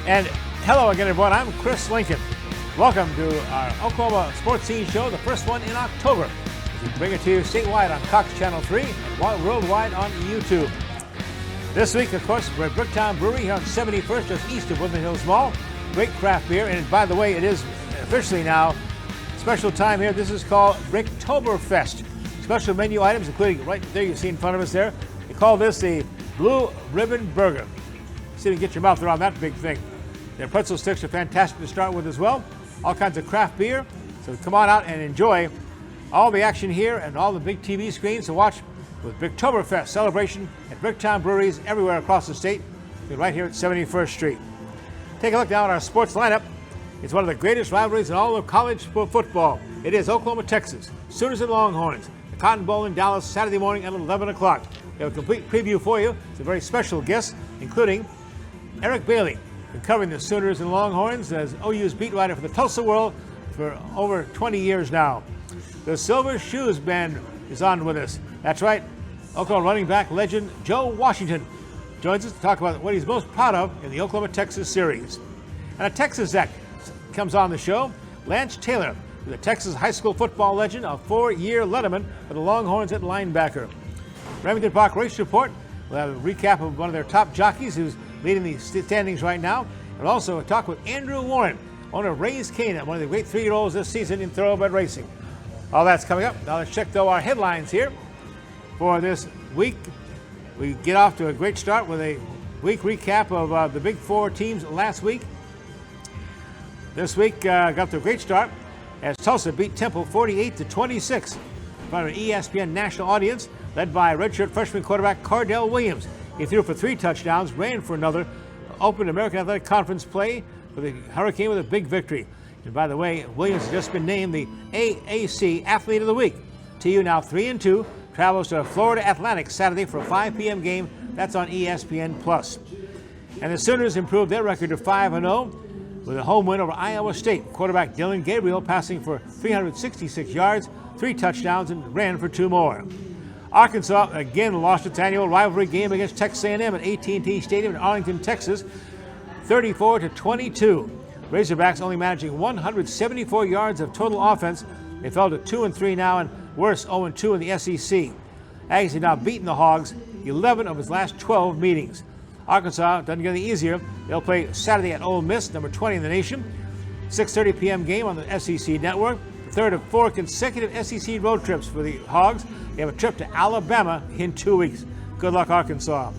And hello again, everyone. I'm Chris Lincoln. Welcome to our Oklahoma Sports Scene show, the first one in October. We bring it to you statewide on Cox Channel 3 and worldwide on YouTube. This week, of course, we're at Bricktown Brewery here on 71st, just east of Woodland Hills Mall. Great craft beer, and by the way, it is officially now special time here. This is called Bricktoberfest. Special menu items, including right there you see in front of us there. They call this the Blue Ribbon Burger. See if you can get your mouth around that big thing. Their pretzel sticks are fantastic to start with as well. All kinds of craft beer. So come on out and enjoy all the action here and all the big TV screens to watch with Bricktoberfest celebration at Bricktown breweries everywhere across the state, right here at 71st Street. Take a look now at our sports lineup. It's one of the greatest rivalries in all of college football. It is Oklahoma, Texas, Sooners and Longhorns. The Cotton Bowl in Dallas Saturday morning at 11 o'clock. We have a complete preview for you. It's a very special guest, including Eric Bailey, been covering the Sooners and Longhorns as OU's beat writer for the Tulsa World for over 20 years now. The Silver Shoes Band is on with us. That's right, Oklahoma running back legend Joe Washington joins us to talk about what he's most proud of in the Oklahoma-Texas series. And a Texas Zach comes on the show, Lance Taylor, the Texas high school football legend, a 4-year letterman for the Longhorns at linebacker. Remington Report Race Report, we'll have a recap of one of their top jockeys who's leading the standings right now, and also a talk with Andrew Warren, owner of Cain, one of the great 3-year-olds this season in thoroughbred racing. All that's coming up. Now let's check though our headlines here for this week. We get off to a great start with a week recap of the Big Four teams last week. This week got to a great start as Tulsa beat Temple 48-26 in front of an ESPN national audience led by redshirt freshman quarterback Cardell Williams. He threw for 3 touchdowns, ran for another, opened American Athletic Conference play for the Hurricane with a big victory. And by the way, Williams has just been named the AAC Athlete of the Week. TU now 3-2, travels to Florida Atlantic Saturday for a 5 p.m. game. That's on ESPN+. And the Sooners improved their record to 5-0 with a home win over Iowa State. Quarterback Dylan Gabriel passing for 366 yards, 3 touchdowns, and ran for 2 more. Arkansas again lost its annual rivalry game against Texas A&M at AT&T Stadium in Arlington, Texas, 34-22. Razorbacks only managing 174 yards of total offense. They fell to 2-3 now and worse, 0-2 in the SEC. Aggies have now beaten the Hogs 11 of his last 12 meetings. Arkansas doesn't get any easier. They'll play Saturday at Ole Miss, number 20 in the nation. 6:30 p.m. game on the SEC network. The third of 4 consecutive SEC road trips for the Hogs. They have a trip to Alabama in 2 weeks. Good luck, Arkansas.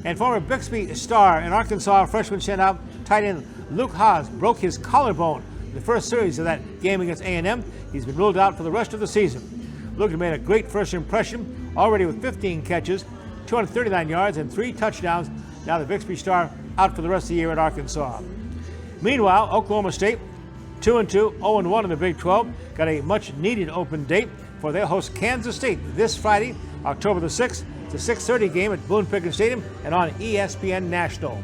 And former Bixby star and Arkansas freshman shutout tight end Luke Haas broke his collarbone in the first series of that game against A&M. He's been ruled out for the rest of the season. Luke has made a great first impression, already with 15 catches, 239 yards, and 3 touchdowns. Now the Bixby star out for the rest of the year at Arkansas. Meanwhile, Oklahoma State, 2-2, 0-1 in the Big 12, got a much-needed open date for their host Kansas State this Friday, October the 6th. It's a 6:30 game at Boone Pickens Stadium and on ESPN National.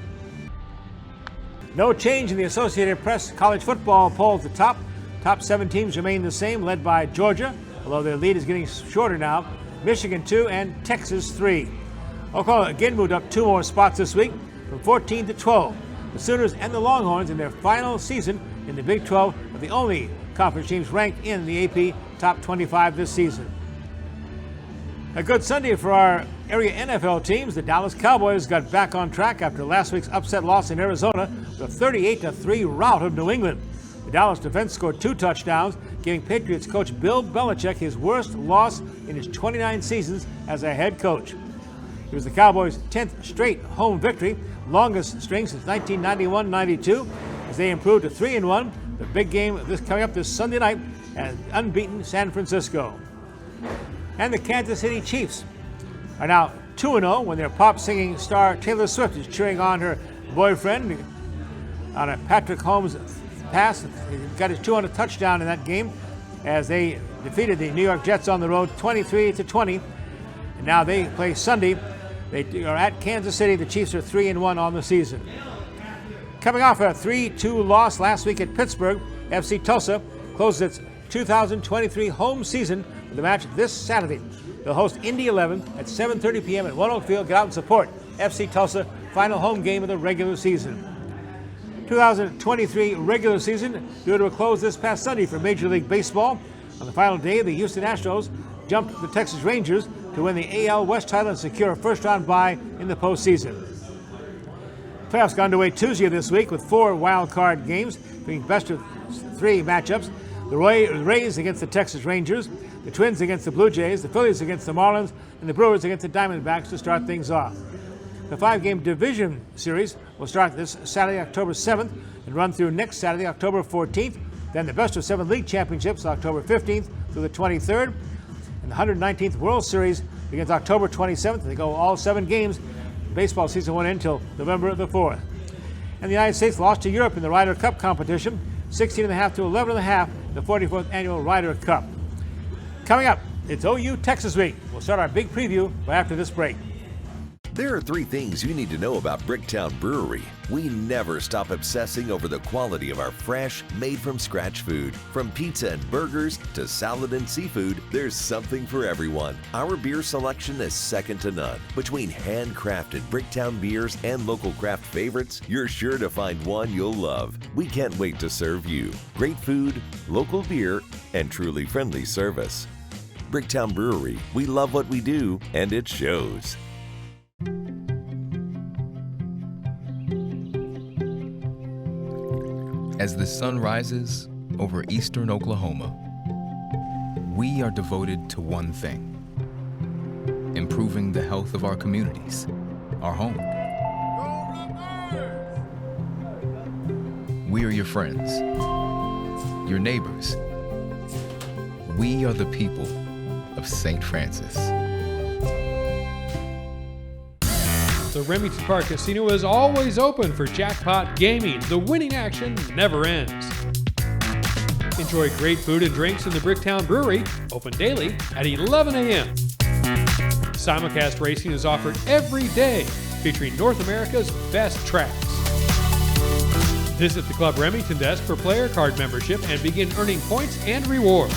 No change in the Associated Press college football poll at the top. Top 7 teams remain the same, led by Georgia, although their lead is getting shorter now. Michigan 2 and Texas 3. Oklahoma again moved up 2 more spots this week from 14 to 12. The Sooners and the Longhorns in their final season in the Big 12 are the only conference teams ranked in the AP Top 25 this season. A good Sunday for our area NFL teams. The Dallas Cowboys got back on track after last week's upset loss in Arizona with a 38-3 rout of New England. The Dallas defense scored 2 touchdowns, giving Patriots coach Bill Belichick his worst loss in his 29 seasons as a head coach. It was the Cowboys' 10th straight home victory, longest string since 1991-92, as they improved to 3-1. The big game coming up this Sunday night at unbeaten San Francisco. And the Kansas City Chiefs are now 2-0 when their pop singing star Taylor Swift is cheering on her boyfriend on a Patrick Mahomes pass. He got his 200th touchdown in that game as they defeated the New York Jets on the road 23-20. And now they play Sunday. They are at Kansas City. The Chiefs are 3-1 on the season. Coming off a 3-2 loss last week at Pittsburgh, FC Tulsa closes its 2023 home season with a match this Saturday. They'll host Indy 11 at 7:30 p.m. at One Oak Field. Get out and support FC Tulsa, final home game of the regular season. 2023 regular season due to a close this past Sunday for Major League Baseball. On the final day, the Houston Astros jumped the Texas Rangers to win the AL West title and secure a first-round bye in the postseason. Playoffs got underway Tuesday of this week with 4 wild card games being best of 3 matchups. The Rays against the Texas Rangers, the Twins against the Blue Jays, the Phillies against the Marlins, and the Brewers against the Diamondbacks to start things off. The 5-game division series will start this Saturday, October 7th, and run through next Saturday, October 14th. Then the best of 7 league championships, October 15th through the 23rd. And the 119th World Series begins October 27th. They go all 7 games. Baseball season went until November the 4th. And the United States lost to Europe in the Ryder Cup competition, 16.5 to 11.5, the 44th annual Ryder Cup. Coming up, it's OU Texas Week. We'll start our big preview right after this break. There are 3 things you need to know about Bricktown Brewery. We never stop obsessing over the quality of our fresh, made-from-scratch food. From pizza and burgers to salad and seafood, there's something for everyone. Our beer selection is second to none. Between handcrafted Bricktown beers and local craft favorites, you're sure to find one you'll love. We can't wait to serve you. Great food, local beer, and truly friendly service. Bricktown Brewery, we love what we do, and it shows. As the sun rises over eastern Oklahoma, we are devoted to one thing: improving the health of our communities, our home. We are your friends, your neighbors. We are the people of St. Francis. The Remington Park Casino is always open for jackpot gaming. The winning action never ends. Enjoy great food and drinks in the Bricktown Brewery, open daily at 11 a.m. Simulcast racing is offered every day, featuring North America's best tracks. Visit the Club Remington desk for player card membership and begin earning points and rewards.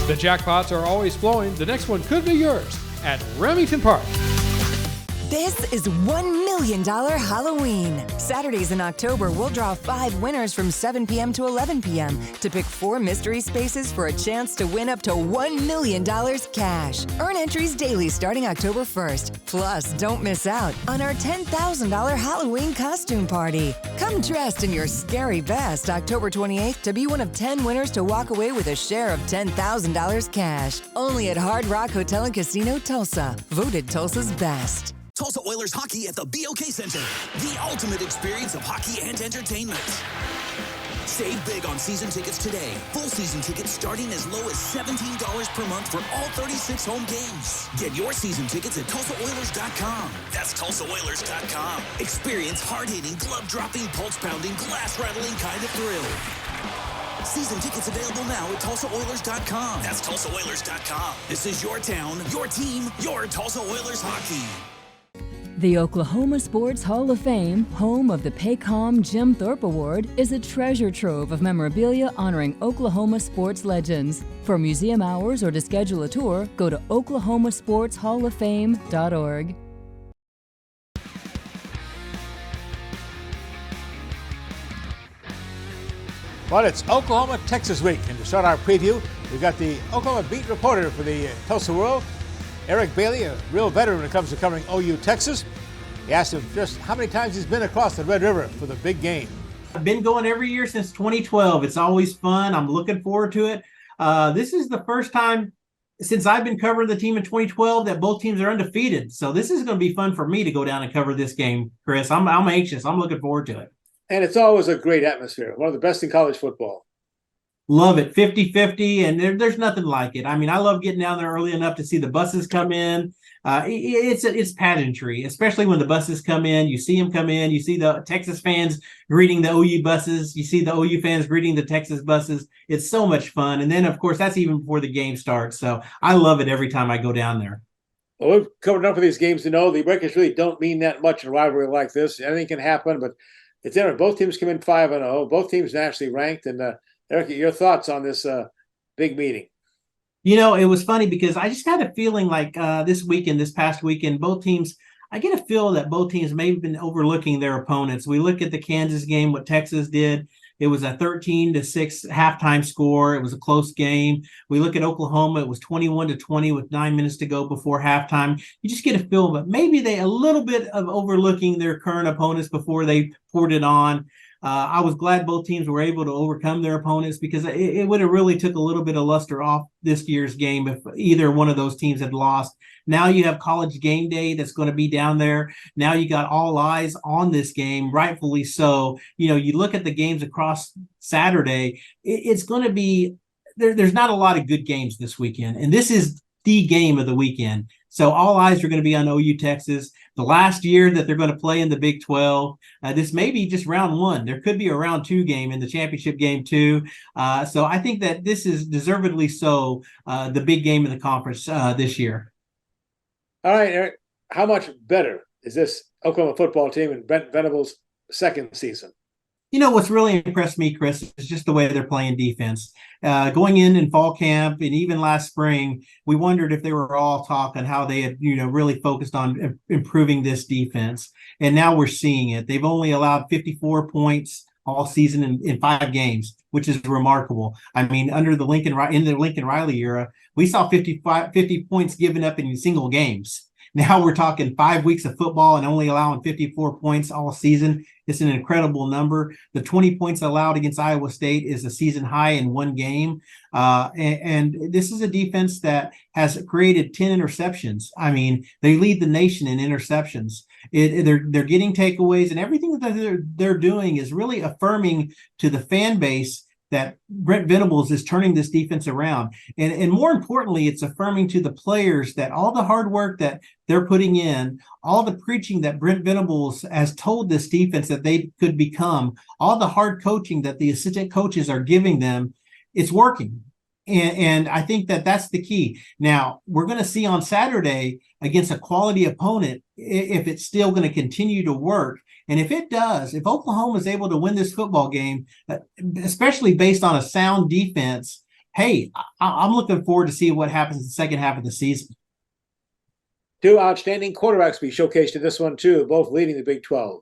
The jackpots are always flowing. The next one could be yours at Remington Park. This is $1 million Halloween. Saturdays in October, we'll draw 5 winners from 7 p.m. to 11 p.m. to pick 4 mystery spaces for a chance to win up to $1 million cash. Earn entries daily starting October 1st. Plus, don't miss out on our $10,000 Halloween costume party. Come dressed in your scary best October 28th to be one of 10 winners to walk away with a share of $10,000 cash. Only at Hard Rock Hotel and Casino, Tulsa. Voted Tulsa's best. Tulsa Oilers hockey at the BOK Center. The ultimate experience of hockey and entertainment. Save big on season tickets today. Full season tickets starting as low as $17 per month for all 36 home games. Get your season tickets at TulsaOilers.com. That's TulsaOilers.com. Experience hard-hitting, glove-dropping, pulse-pounding, glass-rattling kind of thrill. Season tickets available now at TulsaOilers.com. That's TulsaOilers.com. This is your town, your team, your Tulsa Oilers hockey. The Oklahoma Sports Hall of Fame, home of the Paycom Jim Thorpe Award, is a treasure trove of memorabilia honoring Oklahoma sports legends. For museum hours or to schedule a tour, go to oklahomasportshalloffame.org. Well, it's Oklahoma Texas Week, and to start our preview, we've got the Oklahoma beat reporter for the Tulsa World, Eric Bailey, a real veteran when it comes to covering OU Texas. He asked him just how many times he's been across the Red River for the big game. I've been going every year since 2012. It's always fun. I'm looking forward to it. This is the first time since I've been covering the team in 2012 that both teams are undefeated. So this is going to be fun for me to go down and cover this game, Chris. I'm anxious. I'm looking forward to it. And it's always a great atmosphere. One of the best in college football. Love it. 50-50, and there's nothing like it. I mean, I love getting down there early enough to see the buses come in. It's pageantry, especially when the buses come in. You see them come in. You see the Texas fans greeting the OU buses. You see the OU fans greeting the Texas buses. It's so much fun. And then, of course, that's even before the game starts. So I love it every time I go down there. Well, we've covered enough of these games to know the records really don't mean that much in a rivalry like this. Anything can happen, but it's there. Both teams come in 5-0. Both teams nationally ranked. And Eric, your thoughts on this big meeting? You know, it was funny because I just had a feeling like this past weekend, both teams, I get a feel that both teams may have been overlooking their opponents. We look at the Kansas game, what Texas did. It was a 13-6 halftime score. It was a close game. We look at Oklahoma. It was 21-20 with 9 minutes to go before halftime. You just get a feel, but maybe they a little bit of overlooking their current opponents before they poured it on. I was glad both teams were able to overcome their opponents because it would have really took a little bit of luster off this year's game if either one of those teams had lost. Now you have College Game Day that's going to be down there. Now you got all eyes on this game, rightfully so. You look at the games across Saturday, it's going to be there's not a lot of good games this weekend, and this is the game of the weekend. So all eyes are going to be on OU Texas. The last year that they're going to play in the Big 12. This may be just round one. There could be a round two game in the championship game too. So I think that this is deservedly so the big game in the conference this year. All right, Eric, how much better is this Oklahoma football team in Brent Venables' second season? What's really impressed me, Chris, is just the way they're playing defense. Going in fall camp and even last spring, we wondered if they were all talking how they had, really focused on improving this defense. And now we're seeing it. They've only allowed 54 points all season in 5 games, which is remarkable. I mean, in the Lincoln Riley era, we saw 50 points given up in single games. Now we're talking 5 weeks of football and only allowing 54 points all season. It's an incredible number. The 20 points allowed against Iowa State is a season high in one game. And this is a defense that has created 10 interceptions. I mean, they lead the nation in interceptions. They're getting takeaways, and everything that they're doing is really affirming to the fan base that Brent Venables is turning this defense around. And more importantly, it's affirming to the players that all the hard work that they're putting in, all the preaching that Brent Venables has told this defense that they could become, all the hard coaching that the assistant coaches are giving them, it's working. And I think that that's the key. Now, we're going to see on Saturday against a quality opponent if it's still going to continue to work. And if it does, if Oklahoma is able to win this football game, especially based on a sound defense, hey, I'm looking forward to see what happens in the second half of the season. 2 outstanding quarterbacks be showcased in this one too, both leading the Big 12.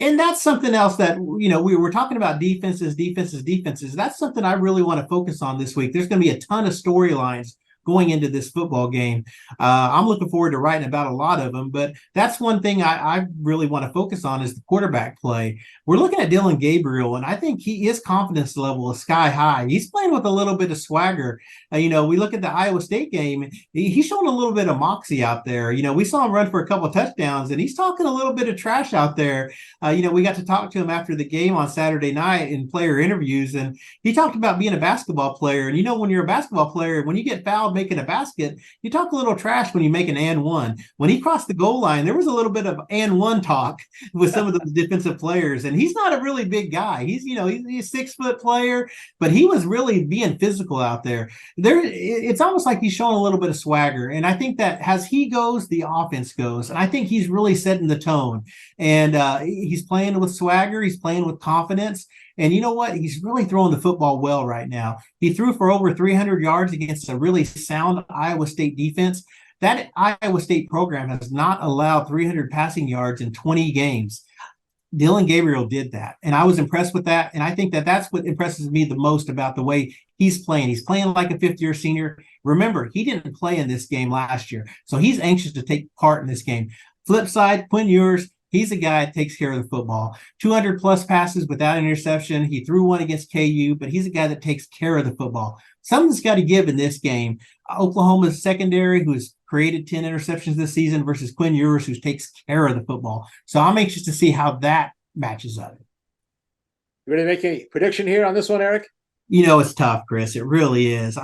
And that's something else that, we were talking about defenses. That's something I really want to focus on this week. There's going to be a ton of storylines going into this football game. I'm looking forward to writing about a lot of them, but that's one thing I really want to focus on is the quarterback play. We're looking at Dillon Gabriel, and I think his confidence level is sky high. He's playing with a little bit of swagger. We look at the Iowa State game. He's showing a little bit of moxie out there. We saw him run for a couple of touchdowns, and he's talking a little bit of trash out there. We got to talk to him after the game on Saturday night in player interviews, and he talked about being a basketball player. And when you're a basketball player, when you get fouled making a basket, you talk a little trash when you make an and one. When he crossed the goal line, there was a little bit of and one talk with some of those defensive players. And he's not a really big guy. He's a 6-foot player, but he was really being physical out there. It's almost like he's showing a little bit of swagger. And I think that as he goes, the offense goes. And I think he's really setting the tone. And he's playing with swagger. He's playing with confidence. And you know what? He's really throwing the football well right now. He threw for over 300 yards against a really sound Iowa State defense. That Iowa State program has not allowed 300 passing yards in 20 games. Dillon Gabriel did that, and I was impressed with that. And I think that that's what impresses me the most about the way he's playing. He's playing like a fifth-year senior. Remember, he didn't play in this game last year, so he's anxious to take part in this game. Flip side, Quinn Ewers, he's a guy that takes care of the football. 200-plus passes without interception. He threw one against KU, but he's a guy that takes care of the football. Something's got to give in this game. Oklahoma's secondary, who's created 10 interceptions this season, versus Quinn Ewers, who takes care of the football. So I'm anxious to see how that matches up. You ready to make a prediction here on this one, Eric? It's tough, Chris. It really is.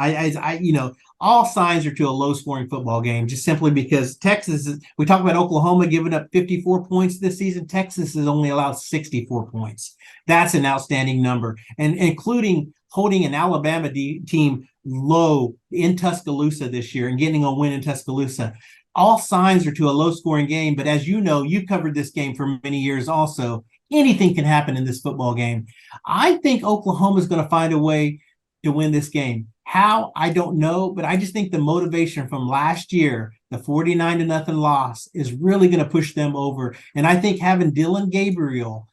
All signs are to a low-scoring football game, just simply because Texas we talk about Oklahoma giving up 54 points this season. Texas has only allowed 64 points. That's an outstanding number, and including holding an Alabama team low in Tuscaloosa this year and getting a win in Tuscaloosa. All signs are to a low-scoring game, but as you know, you covered this game for many years also. Anything can happen in this football game. I think Oklahoma is going to find a way to win this game. How, I don't know, but I just think the motivation from last year, the 49-0 loss, is really going to push them over. And I think having Dylan Gabriel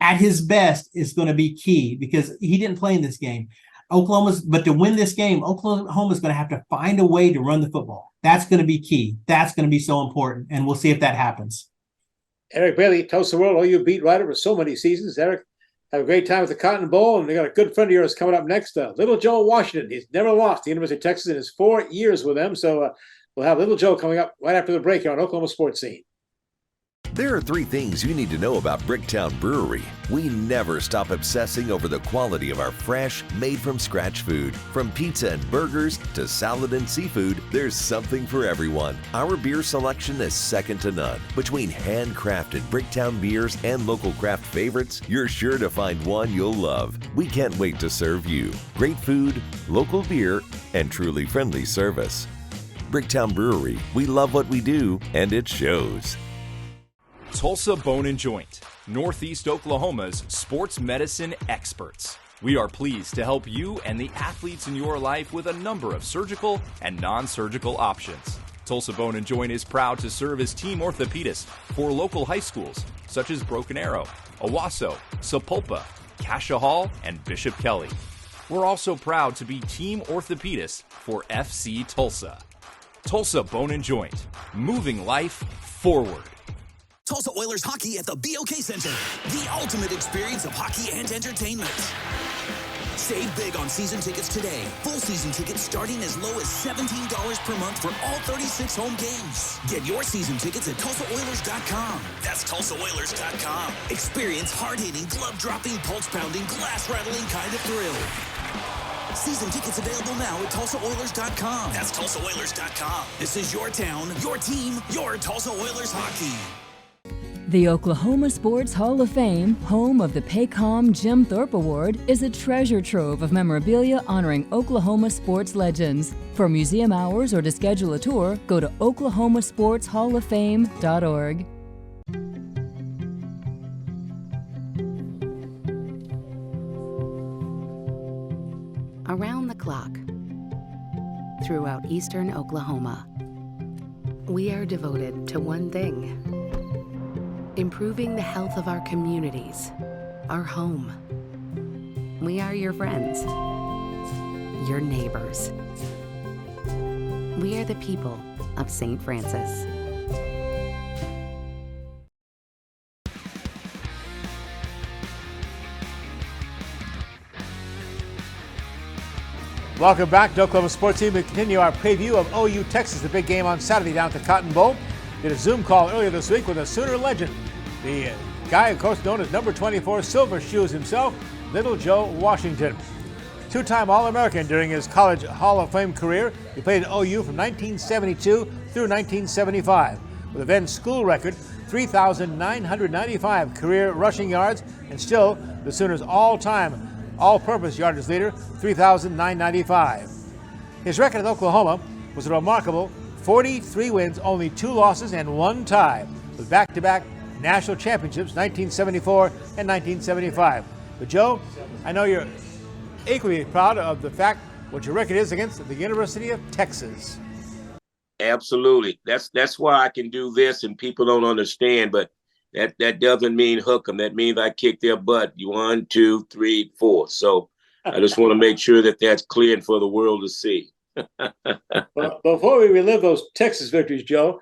at his best is going to be key because he didn't play in this game. But to win this game, Oklahoma's going to have to find a way to run the football. That's going to be key. That's going to be so important. And we'll see if that happens. Eric Bailey, Tulsa World, OU beat writer for so many seasons. Eric, have a great time with the Cotton Bowl, and they got a good friend of yours coming up next, Little Joe Washington. He's never lost the University of Texas in his 4 years with them, so we'll have Little Joe coming up right after the break here on Oklahoma Sports Scene. There are 3 things you need to know about Bricktown Brewery. We never stop obsessing over the quality of our fresh, made-from-scratch food. From pizza and burgers to salad and seafood, there's something for everyone. Our beer selection is second to none. Between handcrafted Bricktown beers and local craft favorites, you're sure to find one you'll love. We can't wait to serve you. Great food, local beer, and truly friendly service. Bricktown Brewery, we love what we do, and it shows. Tulsa Bone and Joint, Northeast Oklahoma's sports medicine experts. We are pleased to help you and the athletes in your life with a number of surgical and non-surgical options. Tulsa Bone and Joint is proud to serve as team orthopedist for local high schools such as Broken Arrow, Owasso, Sapulpa, Cascia Hall, and Bishop Kelly. We're also proud to be team orthopedist for FC Tulsa. Tulsa Bone and Joint, moving life forward. Tulsa Oilers hockey at the BOK Center. The ultimate experience of hockey and entertainment. Save big on season tickets today. Full season tickets starting as low as $17 per month for all 36 home games. Get your season tickets at TulsaOilers.com. That's TulsaOilers.com. Experience hard-hitting, glove-dropping, pulse-pounding, glass-rattling kind of thrill. Season tickets available now at TulsaOilers.com. That's TulsaOilers.com. This is your town, your team, your Tulsa Oilers hockey. The Oklahoma Sports Hall of Fame, home of the Paycom Jim Thorpe Award, is a treasure trove of memorabilia honoring Oklahoma sports legends. For museum hours or to schedule a tour, go to oklahomasportshalloffame.org. Around the clock, throughout eastern Oklahoma, we are devoted to one thing: improving the health of our communities, our home. We are your friends, your neighbors. We are the people of St. Francis. Welcome back to Oklahoma Sports Scene. We continue our preview of OU Texas, the big game on Saturday down at the Cotton Bowl. Did a Zoom call earlier this week with a Sooner legend, the guy, of course, known as number 24 Silver Shoes himself, Little Joe Washington. Two-time All-American during his college Hall of Fame career. He played at OU from 1972 through 1975 with a then school record 3,995 career rushing yards and still the Sooners' all-time all-purpose yardage leader, 3,995. His record at Oklahoma was a remarkable 43 wins, only 2 losses, and 1 tie, with back-to-back national championships, 1974 and 1975. But Joe, I know you're equally proud of the fact what your record is against the University of Texas. Absolutely. That's why I can do this, and people don't understand, but that doesn't mean hook 'em. That means I kick their butt. 1, 2, 3, 4. So I just want to make sure that that's clear and for the world to see. Well, before we relive those Texas victories, Joe,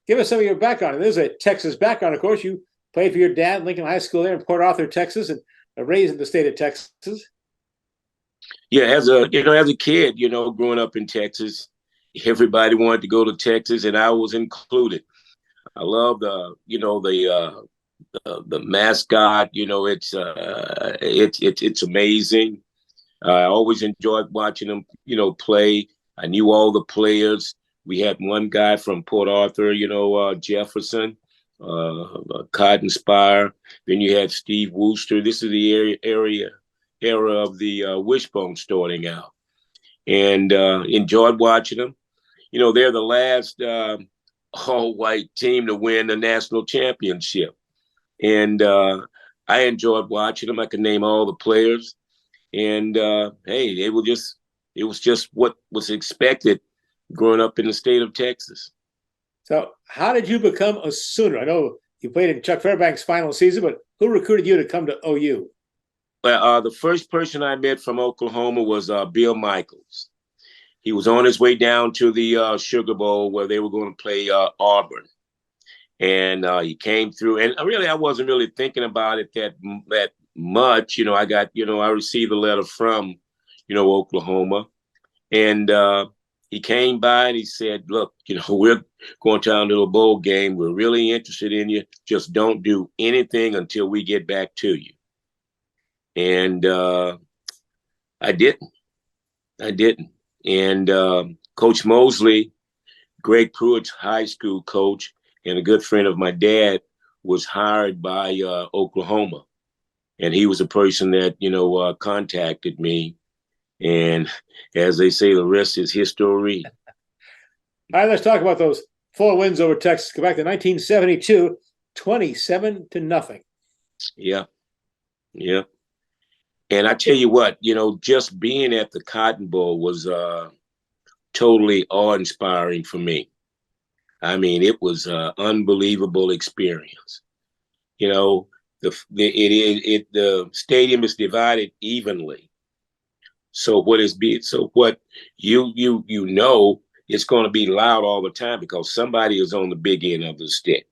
give us some of your background. And there's a Texas background, of course. You played for your dad, Lincoln High School there in Port Arthur, Texas, and raised in the state of Texas. Yeah, as a kid, growing up in Texas, everybody wanted to go to Texas, and I was included. I love the mascot. It's amazing. I always enjoyed watching them, play. I knew all the players. We had one guy from Port Arthur, Jefferson, Cotton Spire. Then you had Steve Wooster. This is the era of the wishbone starting out, and enjoyed watching them. They're the last all-white team to win the national championship. And I enjoyed watching them. I could name all the players. And, hey, they were just it was just what was expected growing up in the state of Texas. So how did you become a Sooner? I know you played in Chuck Fairbanks' final season, but who recruited you to come to OU? Well, the first person I met from Oklahoma was Bill Michaels. He was on his way down to the Sugar Bowl where they were going to play Auburn. And he came through. And really, I wasn't really thinking about it that much. I received a letter from, Oklahoma. And he came by and he said, look, we're going down to a bowl game. We're really interested in you. Just don't do anything until we get back to you. And I didn't. And Coach Mosley, Greg Pruitt's high school coach and a good friend of my dad, was hired by Oklahoma. And he was a person that, contacted me. And as they say, the rest is history. All right, let's talk about those 4 wins over Texas. Go back to 1972, 27-0. Yeah. And I tell you what, just being at the Cotton Bowl was totally awe-inspiring for me. I mean, it was an unbelievable experience. The stadium is divided evenly. So what it's going to be loud all the time because somebody is on the big end of the stick,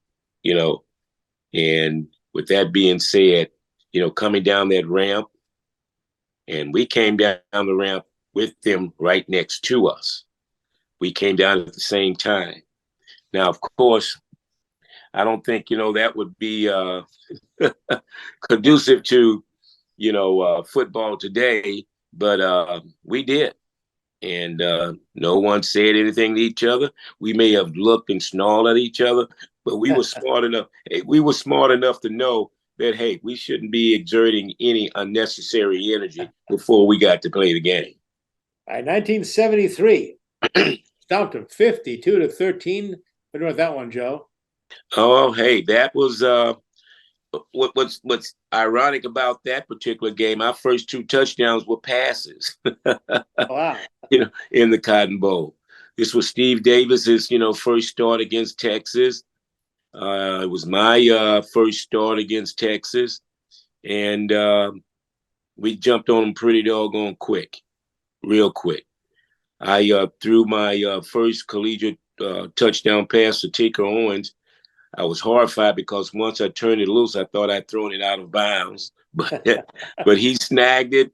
And with that being said, coming down that ramp, and we came down the ramp with them right next to us. We came down at the same time. Now, of course, I don't think, that would be conducive to, football today, but we did. And no one said anything to each other. We may have looked and snarled at each other, but we were smart enough. We were smart enough to know that, hey, we shouldn't be exerting any unnecessary energy before we got to play the game. All right, 1973, stomped them 52-13. What about that one, Joe? Oh, hey, that was what's ironic about that particular game. Our first 2 touchdowns were passes. Wow. In the Cotton Bowl. This was Steve Davis's, first start against Texas. It was my first start against Texas, and we jumped on them pretty doggone quick, real quick. I threw my first collegiate touchdown pass to Tinker Owens. I was horrified because once I turned it loose, I thought I'd thrown it out of bounds, but he snagged it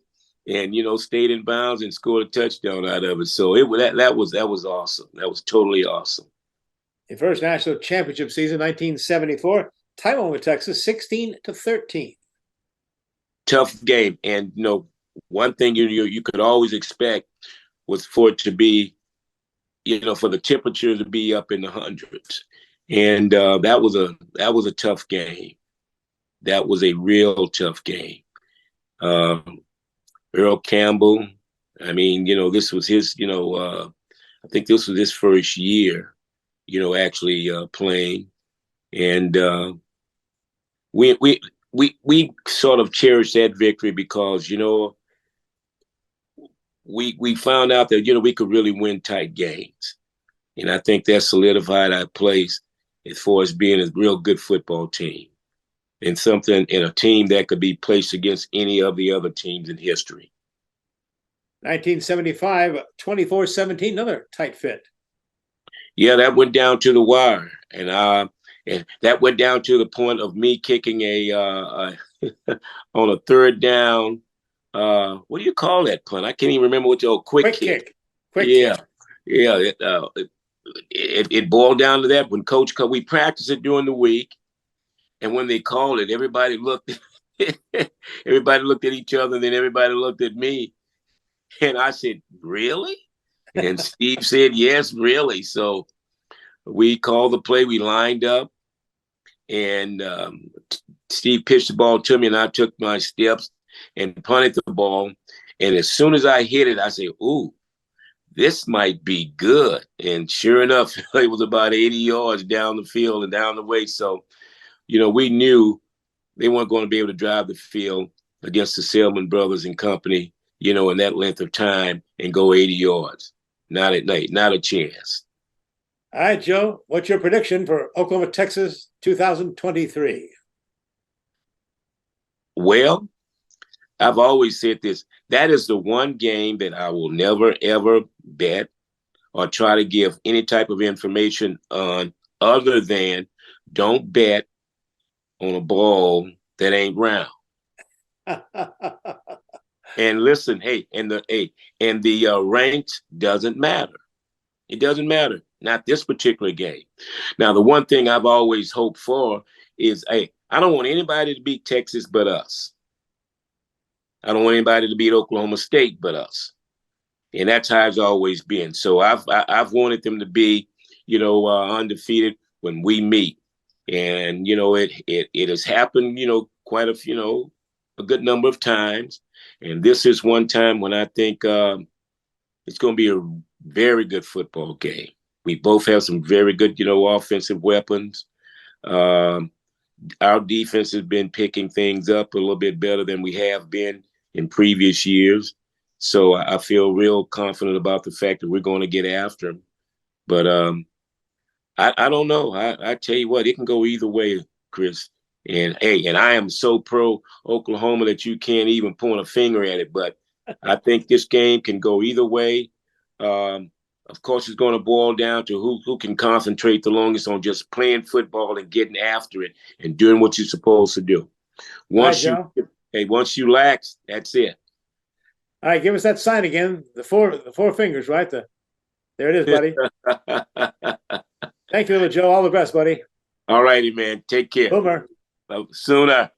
and stayed in bounds and scored a touchdown out of it. So that was awesome. That was totally awesome. The first national championship season, 1974, title with Texas, 16-13. Tough game, and one thing you could always expect was for it to be, for the temperature to be up in the hundreds, and that was a tough game. That was a real tough game. Earl Campbell, I mean, this was his, I think this was his first year. Actually playing, and we sort of cherished that victory because we found out that we could really win tight games, and I think that solidified our place as far as being a real good football team and a team that could be placed against any of the other teams in history. 1975, 24-17, another tight fit. Yeah, that went down to the wire, and that went down to the point of me kicking on a third down. What do you call that punt? I can't even remember what your quick kick. Kick. It boiled down to that when we practiced it during the week, and when they called it, everybody looked at each other, and then everybody looked at me, and I said, "Really?" And Steve said, "Yes, really." So we called the play. We lined up, and Steve pitched the ball to me, and I took my steps and punted the ball. And as soon as I hit it, I said, "Ooh, this might be good." And sure enough, it was about 80 yards down the field and down the way. So, we knew they weren't going to be able to drive the field against the Selman brothers and company, in that length of time and go 80 yards. Not at night, not a chance. All right, Joe, what's your prediction for Oklahoma, Texas 2023? Well, I've always said this. That is the one game that I will never, ever bet or try to give any type of information on other than don't bet on a ball that ain't round. And listen, the ranks doesn't matter. It doesn't matter. Not this particular game. Now, the one thing I've always hoped for is, I don't want anybody to beat Texas but us. I don't want anybody to beat Oklahoma State but us. And that's how it's always been. So I've wanted them to be, undefeated when we meet. And, it has happened, quite a good number of times. And this is one time when I think it's going to be a very good football game. We both have some very good, offensive weapons. Our defense has been picking things up a little bit better than we have been in previous years. So I feel real confident about the fact that we're going to get after them. But I don't know. I tell you what, it can go either way, Chris. And I am so pro Oklahoma that you can't even point a finger at it. But I think this game can go either way. Of course, it's going to boil down to who can concentrate the longest on just playing football and getting after it and doing what you're supposed to do. Once you lax, that's it. All right, give us that sign again. The four fingers, right? There it is, buddy. Thank you, Little Joe. All the best, buddy. All righty, man. Take care. Boomer. Sooner.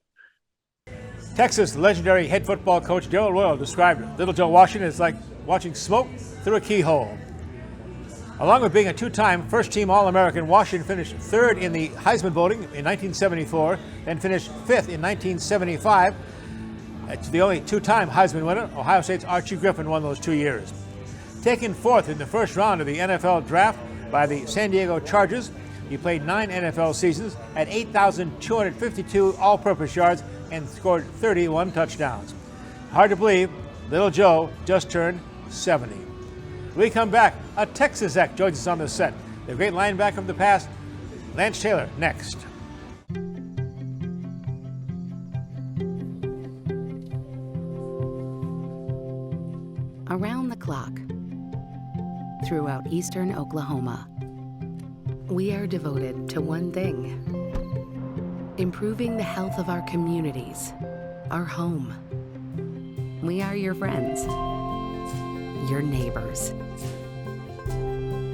Texas legendary head football coach Darrell Royal described Little Joe Washington as like watching smoke through a keyhole. Along with being a two-time first-team All-American, Washington finished third in the Heisman voting in 1974, then finished fifth in 1975. It's the only two-time Heisman winner. Ohio State's Archie Griffin won those 2 years. Taken fourth in the first round of the NFL draft by the San Diego Chargers, he played 9 NFL seasons, had 8,252 all-purpose yards, and scored 31 touchdowns. Hard to believe, Little Joe just turned 70. When we come back, a Texas act joins us on the set. The great linebacker from the past, Lance Taylor, next. Around the clock, throughout eastern Oklahoma, we are devoted to one thing: improving the health of our communities, our home. We are your friends, your neighbors.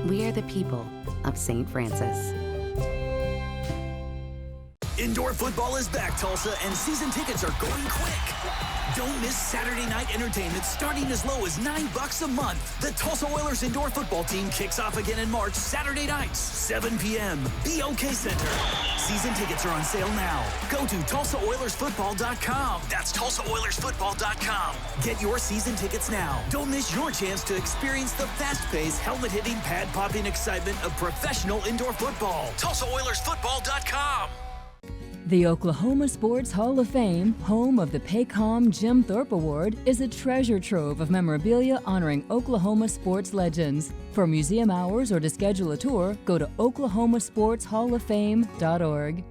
We are the people of St. Francis. Indoor football is back, Tulsa, and season tickets are going quick. Don't miss Saturday night entertainment starting as low as $9 a month. The Tulsa Oilers indoor football team kicks off again in March, Saturday nights, 7 p.m. BOK Center. Season tickets are on sale now. Go to TulsaOilersFootball.com. That's TulsaOilersFootball.com. Get your season tickets now. Don't miss your chance to experience the fast-paced, helmet-hitting, pad-popping excitement of professional indoor football. TulsaOilersFootball.com. The Oklahoma Sports Hall of Fame, home of the Paycom Jim Thorpe Award, is a treasure trove of memorabilia honoring Oklahoma sports legends. For museum hours or to schedule a tour, go to oklahomasportshalloffame.org.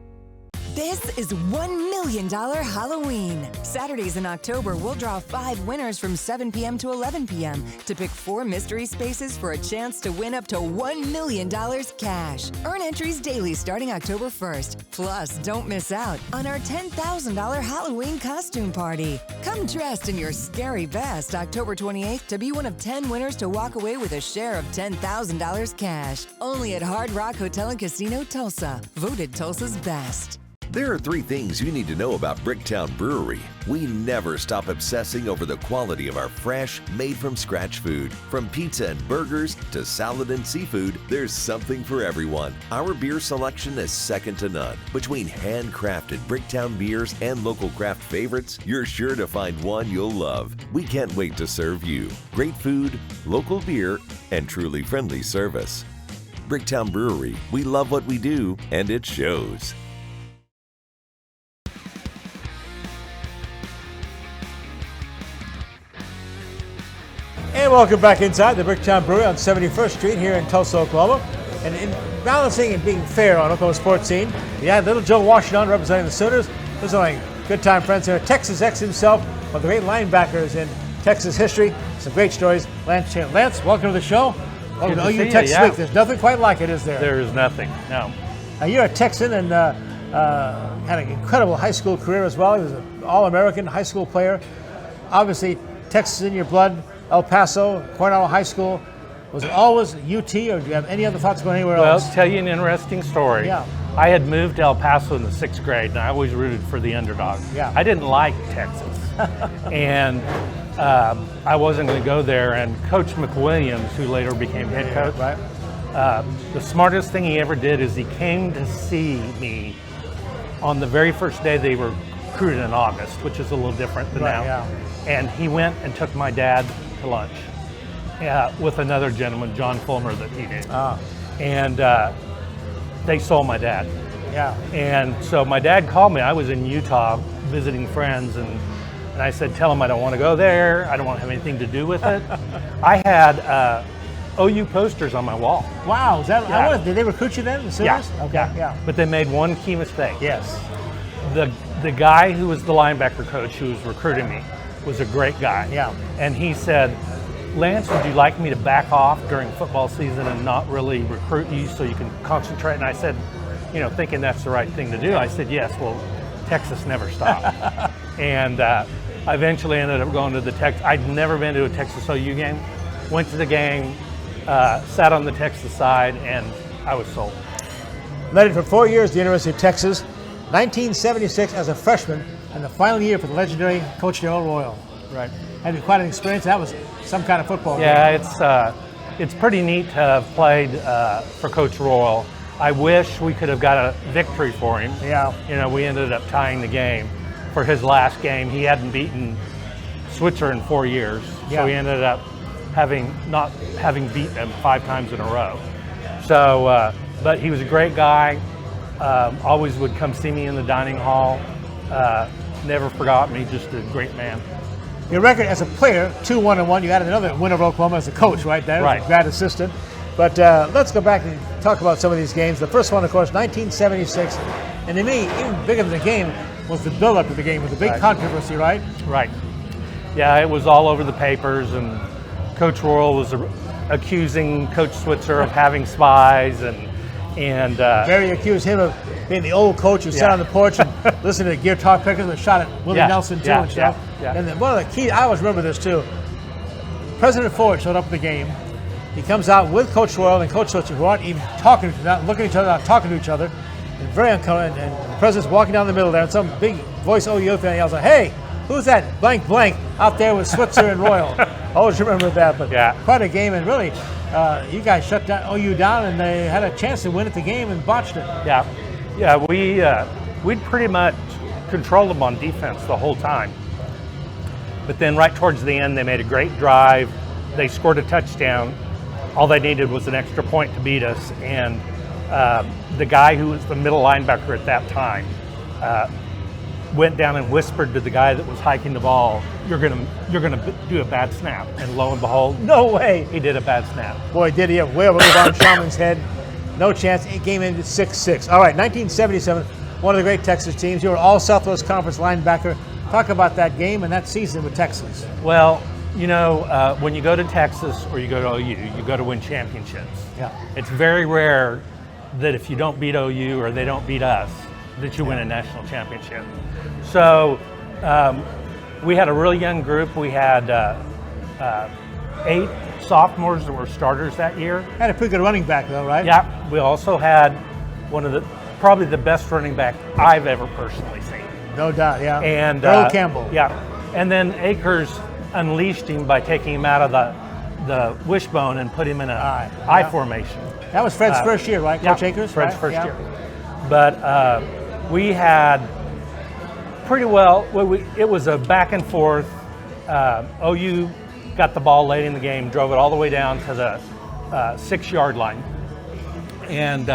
This is $1 million Halloween. Saturdays in October, we'll draw 5 winners from 7 p.m. to 11 p.m. to pick 4 mystery spaces for a chance to win up to $1 million cash. Earn entries daily starting October 1st. Plus, don't miss out on our $10,000 Halloween costume party. Come dressed in your scary best October 28th to be one of 10 winners to walk away with a share of $10,000 cash. Only at Hard Rock Hotel and Casino, Tulsa. Voted Tulsa's best. There are 3 things you need to know about Bricktown Brewery. We never stop obsessing over the quality of our fresh, made-from-scratch food. From pizza and burgers to salad and seafood, there's something for everyone. Our beer selection is second to none. Between handcrafted Bricktown beers and local craft favorites, you're sure to find one you'll love. We can't wait to serve you. Great food, local beer, and truly friendly service. Bricktown Brewery, we love what we do, and it shows. And welcome back inside the Bricktown Brewery on 71st Street here in Tulsa, Oklahoma. And in balancing and being fair on Oklahoma sports scene, we had little Joe Washington representing the Sooners. Those are my good time friends here. Texas X himself, one of the great linebackers in Texas history. Some great stories. Lance, welcome to the show. Welcome to OU Texas Week. There's nothing quite like it, is there? There is nothing, no. Now, you're a Texan and had an incredible high school career as well. He was an All-American high school player. Obviously, Texas in your blood. El Paso, Coronado High School. Was it always UT, or do you have any other thoughts going anywhere else? Well, I'll tell you an interesting story. Yeah. I had moved to El Paso in the 6th grade, and I always rooted for the underdog. Yeah. I didn't like Texas. And I wasn't going to go there. And Coach McWilliams, who later became head coach, the smartest thing he ever did is he came to see me on the very first day they were recruited in August, which is a little different than now. Yeah. And he went and took my dad to lunch with another gentleman, John Fulmer, that he knew. And they saw my dad. Yeah. And so my dad called me. I was in Utah visiting friends, and I said, tell him I don't want to go there. I don't want to have anything to do with it. I had OU posters on my wall. Wow. Is that, did they recruit you then? The Yeah. Okay. Yeah. But they made one key mistake. Yes. The guy who was the linebacker coach who was recruiting me was a great guy. Yeah. And he said, Lance, would you like me to back off during football season and not really recruit you so you can concentrate? And I said, thinking that's the right thing to do, I said, yes, well, Texas never stopped. And I eventually ended up going to the Texas. I'd never been to a Texas OU game. Went to the game, sat on the Texas side, and I was sold. Led it for 4 years at the University of Texas. 1976 as a freshman, and the final year for the legendary Coach Darrell Royal. Right. Had quite an experience. That was some kind of football game. Yeah, it's pretty neat to have played for Coach Royal. I wish we could have got a victory for him. Yeah. We ended up tying the game for his last game. He hadn't beaten Switzer in 4 years, so he ended up not having beaten him 5 times in a row. So, but he was a great guy. Always would come see me in the dining hall. Never forgot me, just a great man. Your record as a player, 2-1-1. You added another win over Oklahoma as a coach, right there, right. As a grad assistant. But let's go back and talk about some of these games. The first one, of course, 1976. And to me, even bigger than the game was the build-up to the game with the big controversy, right? Right. Yeah, it was all over the papers, and Coach Royal was accusing Coach Switzer of having spies, and Barry accused him of being the old coach who sat on the porch and listened to Gear Talk Pickers and shot at Willie Nelson too and stuff. Yeah. And then one of the key, I always remember this too. President Ford showed up at the game. He comes out with Coach Royal and Coach Switzer, who aren't even talking, not looking at each other, not talking to each other, and very uncomfortable. And the president's walking down the middle there, and some big voice OU fan yells, "Hey, who's that blank blank out there with Switzer and Royal?" I always remember that. But quite a game, and really, you guys shut OU down, and they had a chance to win at the game and botched it. Yeah, we'd pretty much controlled them on defense the whole time. But then right towards the end, they made a great drive. They scored a touchdown. All they needed was an extra point to beat us. And the guy who was the middle linebacker at that time went down and whispered to the guy that was hiking the ball, you're gonna do a bad snap. And lo and behold, no way, he did a bad snap. Boy, did he have way over on Schaumann's head. No chance. It game ended 6-6. All right, 1977, one of the great Texas teams. You were all Southwest Conference linebacker. Talk about that game and that season with Texas. Well, when you go to Texas or you go to OU, you go to win championships. Yeah. It's very rare that if you don't beat OU or they don't beat us, that you win a national championship. So we had a really young group. We had 8 sophomores that were starters that year. Had a pretty good running back though, right? Yeah. We also had probably the best running back I've ever personally seen. No doubt, yeah. And Earl Campbell. Yeah. And then Akers unleashed him by taking him out of the wishbone and put him in a I formation. That was Fred's first year, right? Coach Akers? Fred's first year. But we had pretty well, it was a back and forth. OU got the ball late in the game, drove it all the way down to the 6-yard line. And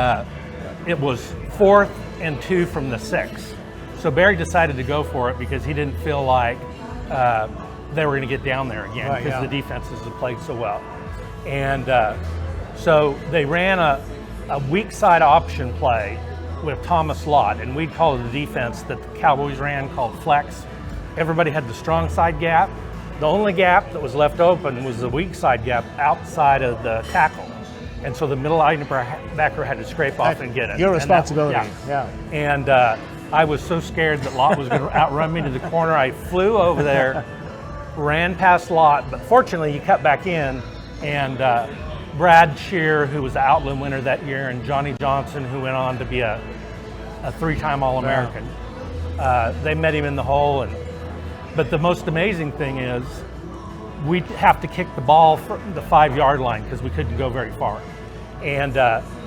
it was 4th and 2 from the 6. So Barry decided to go for it because he didn't feel like they were going to get down there again Right, because yeah. the defenses had played so well. And so they ran a weak side option play with Thomas Lott, and we'd call it the defense that the Cowboys ran called flex. Everybody had the strong side gap. The only gap that was left open was the weak side gap outside of the tackle. And so the middle linebacker had to scrape off and get it. Your And responsibility, yeah. And I was so scared that Lott was going to outrun me to the corner. I flew over there, ran past Lott, but fortunately he cut back in, and Brad Shear, who was the Outland winner that year, and Johnny Johnson, who went on to be a three-time All-American. They met him in the hole, but the most amazing thing is we'd have to kick the ball from the 5-yard line because we couldn't go very far. And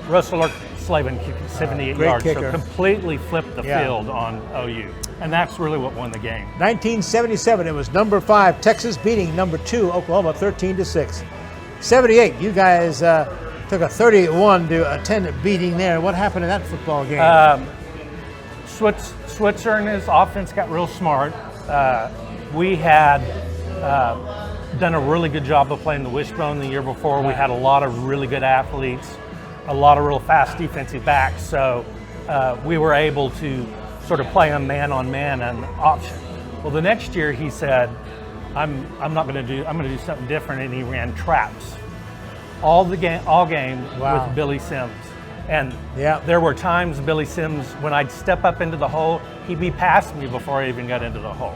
Russell Slavin kicked it 78 yards, kicker. so completely flipped the field on OU. And that's really what won the game. 1977, it was number 5 Texas beating number 2 Oklahoma 13-6. 78, you guys took a 31-10 beating there. What happened in that football game? Switzer and his offense got real smart. We had done a really good job of playing the wishbone the year before. We had a lot of really good athletes, a lot of real fast defensive backs, so we were able to sort of play them man-on-man and option. Well, the next year he said, I'm going to do something different, and he ran traps all game with Billy Sims. And there were times Billy Sims, when I'd step up into the hole, he'd be past me before I even got into the hole.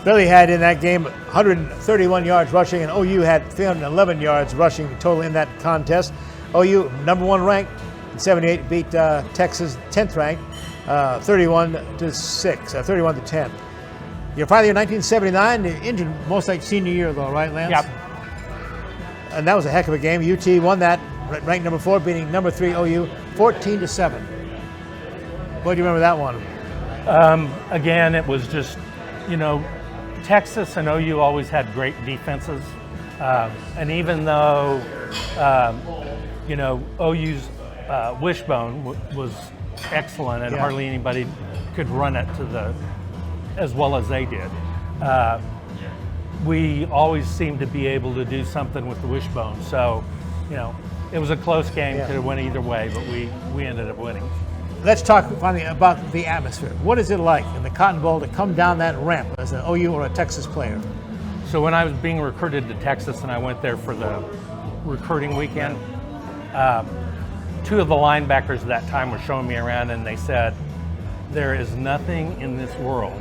Billy had in that game 131 yards rushing, and OU had 311 yards rushing total in that contest. OU, number 1 ranked in 78, beat Texas, 10th ranked, 31-6, 31-10. Your final year, 1979, injured most like senior year though, right, Lance? Yep. And that was a heck of a game. UT won that, ranked number 4, beating number 3 OU, 14-7. Boy, do you remember that one? Again, it was just, Texas and OU always had great defenses. And even though, OU's wishbone was excellent and hardly anybody could run it as well as they did, we always seemed to be able to do something with the wishbone. So, it was a close game. Could have went either way, but we ended up winning. Let's talk finally about the atmosphere. What is it like in the Cotton Bowl to come down that ramp as an OU or a Texas player? So when I was being recruited to Texas and I went there for the recruiting weekend, 2 of the linebackers at that time were showing me around, and they said, there is nothing in this world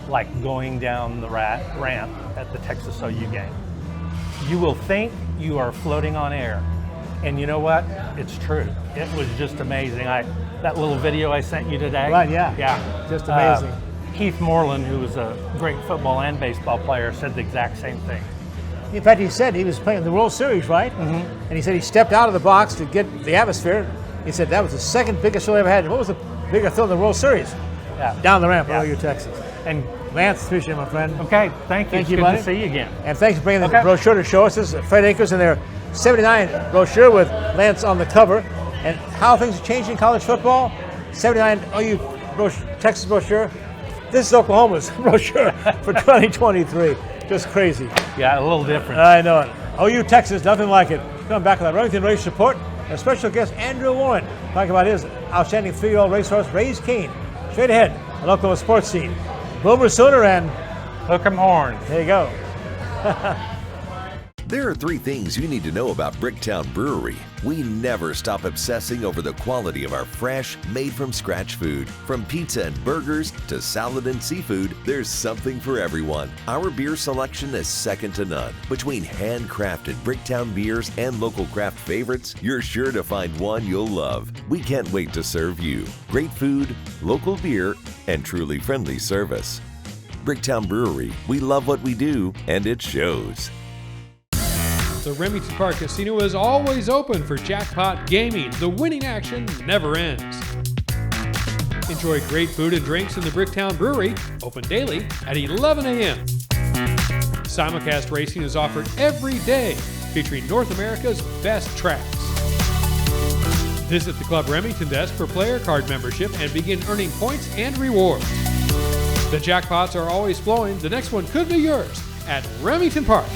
like going down the ramp at the Texas OU game. You will think you are floating on air. And you know what? It's true. It was just amazing. That little video I sent you today. Right, yeah. Yeah. Just amazing. Keith Moreland, who was a great football and baseball player, said the exact same thing. In fact, he said he was playing the World Series, right? Mm-hmm. And he said he stepped out of the box to get the atmosphere. He said that was the second biggest thrill he ever had. What was the bigger thrill than the World Series? Yeah. Down the ramp, OU, Texas. And Lance, appreciate it, my friend. Okay, thank you. It's good buddy. to see you again. And thanks for bringing the brochure to show us. This is Fred Akers and their 79 brochure with Lance on the cover. And how things have changed in college football. 79 OU Texas brochure. This is Oklahoma's brochure for 2023. Just crazy. Yeah, a little different. I know it. OU Texas, nothing like it. Coming back with our Remington Race Report. Our special guest, Andrew Warren, talking about his outstanding 3-year-old racehorse, Cain. Straight ahead on Oklahoma Sports Scene. Boomer Sooner and Hook 'em Horns. There you go. There are 3 things you need to know about Bricktown Brewery. We never stop obsessing over the quality of our fresh, made-from-scratch food. From pizza and burgers to salad and seafood, there's something for everyone. Our beer selection is second to none. Between handcrafted Bricktown beers and local craft favorites, you're sure to find one you'll love. We can't wait to serve you. Great food, local beer, and truly friendly service. Bricktown Brewery, we love what we do, and it shows. The Remington Park Casino is always open for jackpot gaming. The winning action never ends. Enjoy great food and drinks in the Bricktown Brewery, open daily at 11 a.m. Simulcast racing is offered every day, featuring North America's best tracks. Visit the Club Remington desk for player card membership and begin earning points and rewards. The jackpots are always flowing. The next one could be yours. at Remington Park.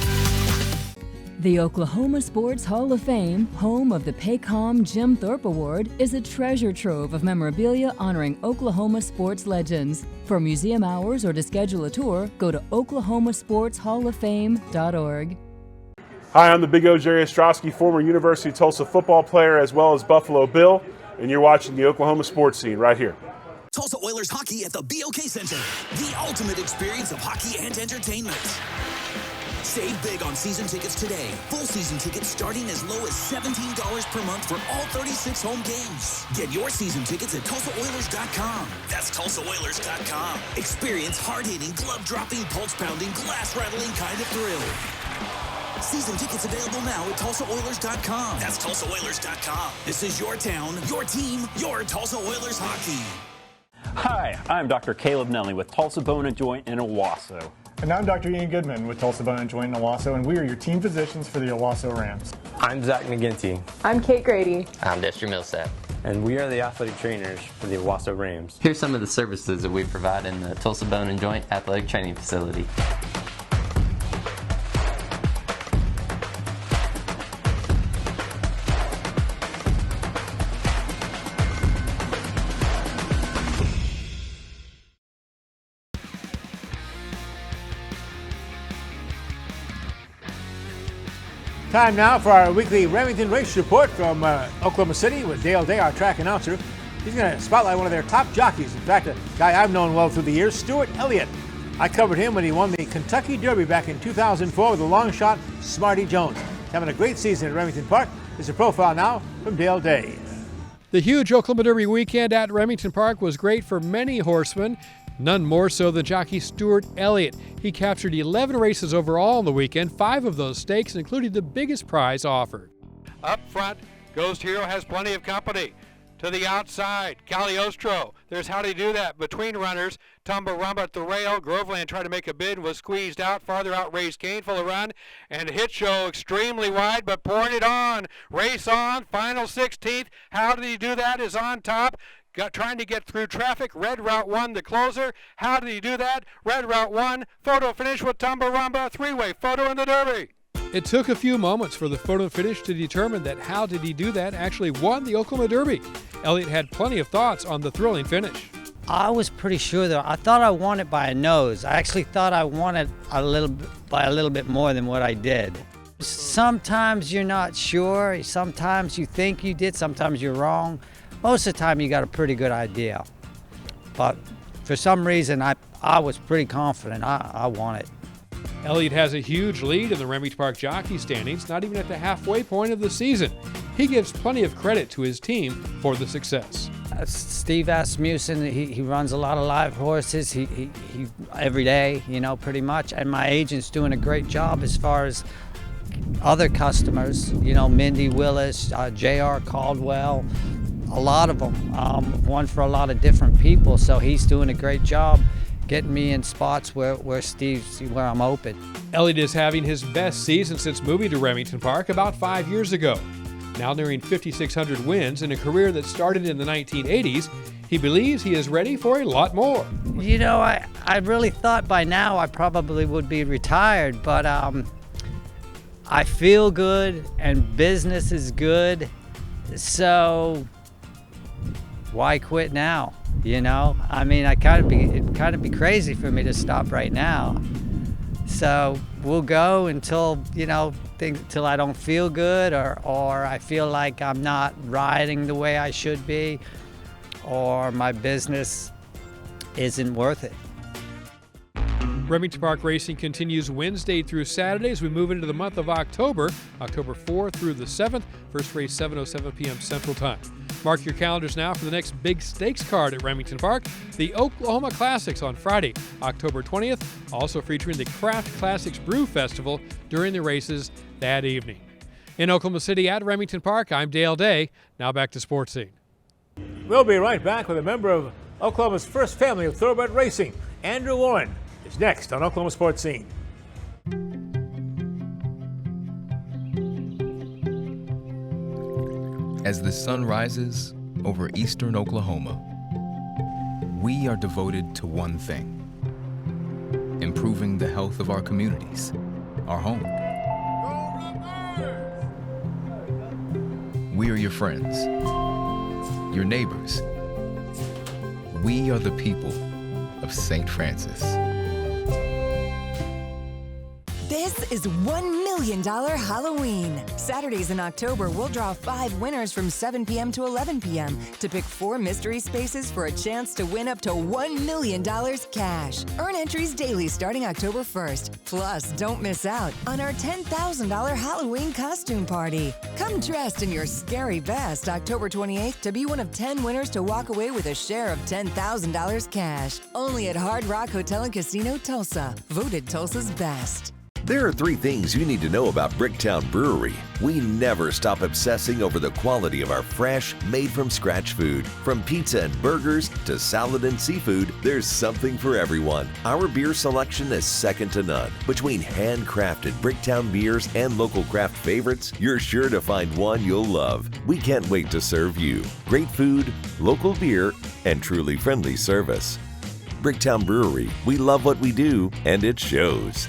The Oklahoma Sports Hall of Fame, home of the Paycom Jim Thorpe Award, is a treasure trove of memorabilia honoring Oklahoma sports legends. For museum hours or to schedule a tour, go to oklahomasportshalloffame.org. Hi, I'm the Big O Jerry Ostrowski, former University of Tulsa football player as well as Buffalo Bill, and you're watching the Oklahoma Sports Scene right here. Tulsa Oilers hockey at the BOK Center, the ultimate experience of hockey and entertainment. Save big on season tickets today. Full season tickets starting as low as $17 per month for all 36 home games. Get your season tickets at TulsaOilers.com. That's TulsaOilers.com. Experience hard-hitting, glove-dropping, pulse-pounding, glass-rattling kind of thrill. Season tickets available now at TulsaOilers.com. That's TulsaOilers.com. This is your town, your team, your Tulsa Oilers hockey. Hi, I'm Dr. Caleb Nelly with Tulsa Bone & Joint in Owasso. And I'm Dr. Ian Goodman with Tulsa Bone & Joint in Owasso, and we are your team physicians for the Owasso Rams. I'm Zach McGinty. I'm Kate Grady. I'm Destry Millsap. And we are the athletic trainers for the Owasso Rams. Here's some of the services that we provide in the Tulsa Bone & Joint Athletic Training Facility. Time now for our weekly Remington Race Report from Oklahoma City with Dale Day, our track announcer. He's going to spotlight one of their top jockeys. In fact, a guy I've known well through the years, Stuart Elliott. I covered him when he won the Kentucky Derby back in 2004 with the long shot Smarty Jones. Having a great season at Remington Park. Here's a profile now from Dale Day. The huge Oklahoma Derby weekend at Remington Park was great for many horsemen, none more so than jockey Stuart Elliott. He captured 11 races overall on the weekend, 5 of those stakes, including the biggest prize offered. Up front, Ghost Hero has plenty of company. To the outside, Cagliostro. There's How Do You Do That. Between runners, Tumbarumba at the rail. Groveland tried to make a bid, was squeezed out. Farther out, Race Cain full of run. And Hit Show extremely wide, but pouring it on. Race on, final 16th. How Do You Do That is on top. Trying to get through traffic. Red Route 1, the closer. How did he do that? Red Route 1, photo finish with Tumbarumba. Three-way photo in the Derby. It took a few moments for the photo finish to determine that How Did He Do That actually won the Oklahoma Derby. Elliott had plenty of thoughts on the thrilling finish. I was pretty sure that I thought I won it by a nose. I actually thought I won it by a little bit more than what I did. Sometimes you're not sure. Sometimes you think you did. Sometimes you're wrong. Most of the time you got a pretty good idea. But for some reason, I was pretty confident I won it. Elliott has a huge lead in the Remington Park jockey standings, not even at the halfway point of the season. He gives plenty of credit to his team for the success. Steve Asmussen, he runs a lot of live horses. He every day, pretty much. And my agent's doing a great job as far as other customers. Mindy Willis, J.R. Caldwell, a lot of them. One for a lot of different people. So he's doing a great job getting me in spots where I'm open. Elliott is having his best season since moving to Remington Park about 5 years ago. Now nearing 5,600 wins in a career that started in the 1980s, he believes he is ready for a lot more. I really thought by now I probably would be retired, but I feel good and business is good, so why quit now? It'd kind of be crazy for me to stop right now. So we'll go until I don't feel good or I feel like I'm not riding the way I should be, or my business isn't worth it. Remington Park Racing continues Wednesday through Saturday as we move into the month of October 4th through the 7th. First race 7:07 p.m. Central Time. Mark your calendars now for the next big stakes card at Remington Park, the Oklahoma Classics on Friday, October 20th, also featuring the Craft Classics Brew Festival during the races that evening. In Oklahoma City at Remington Park, I'm Dale Day. Now back to Sportscene. We'll be right back with a member of Oklahoma's first family of thoroughbred racing, Andrew Warren, is next on Oklahoma Sports Scene. As the sun rises over eastern Oklahoma, we are devoted to one thing: improving the health of our communities, our home. We are your friends, your neighbors. We are the people of St. Francis. This is $1 million Halloween. Saturdays in October, we'll draw 5 winners from 7 p.m. to 11 p.m. to pick 4 mystery spaces for a chance to win up to $1 million cash. Earn entries daily starting October 1st. Plus, don't miss out on our $10,000 Halloween costume party. Come dressed in your scary best October 28th to be one of 10 winners to walk away with a share of $10,000 cash. Only at Hard Rock Hotel and Casino, Tulsa. Voted Tulsa's best. There are 3 things you need to know about Bricktown Brewery. We never stop obsessing over the quality of our fresh, made-from-scratch food. From pizza and burgers to salad and seafood, there's something for everyone. Our beer selection is second to none. Between handcrafted Bricktown beers and local craft favorites, you're sure to find one you'll love. We can't wait to serve you. Great food, local beer, and truly friendly service. Bricktown Brewery, we love what we do, and it shows.